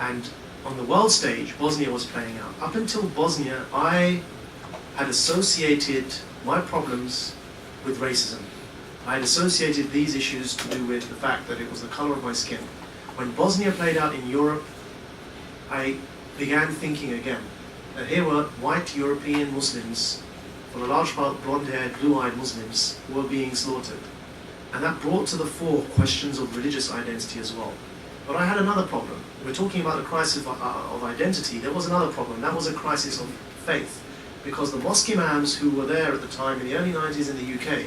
And on the world stage, Bosnia was playing out. Up until Bosnia, I had associated my problems with racism. I had associated these issues to do with the fact that it was the color of my skin. When Bosnia played out in Europe, I began thinking again that here were white European Muslims, for the large part blonde-haired, blue-eyed Muslims, who were being slaughtered. And that brought to the fore questions of religious identity as well. But I had another problem. We're talking about the crisis of identity. There was another problem. That was a crisis of faith. Because the mosque imams who were there at the time in the early 90s in the UK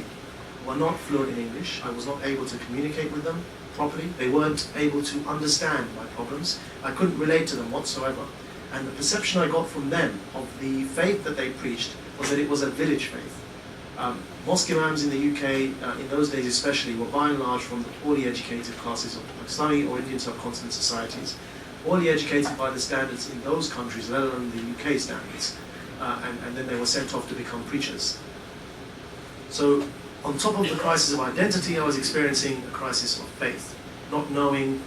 were not fluent in English. I was not able to communicate with them properly. They weren't able to understand my problems. I couldn't relate to them whatsoever. And the perception I got from them of the faith that they preached was that it was a village faith. Mosque imams in the UK, in those days especially, were by and large from the poorly educated classes of Pakistani or Indian subcontinent societies, poorly educated by the standards in those countries, let alone the UK standards, and then they were sent off to become preachers. So, on top of the crisis of identity, I was experiencing a crisis of faith, not knowing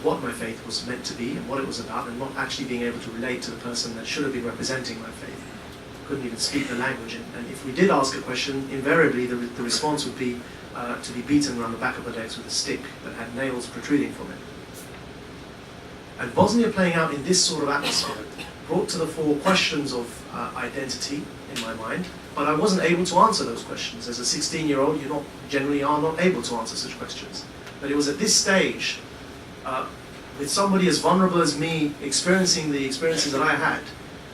what my faith was meant to be and what it was about, and not actually being able to relate to the person that should have been representing my faith. Couldn't even speak the language, and if we did ask a question, invariably the response would be to be beaten around the back of the legs with a stick that had nails protruding from it. And Bosnia playing out in this sort of atmosphere brought to the fore questions of identity in my mind, but I wasn't able to answer those questions. As a 16-year-old, you generally are not able to answer such questions. But it was at this stage, with somebody as vulnerable as me experiencing the experiences that I had,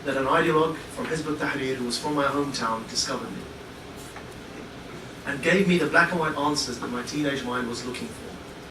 that an ideologue from Hizb-ut-Tahrir who was from my hometown discovered me and gave me the black and white answers that my teenage mind was looking for.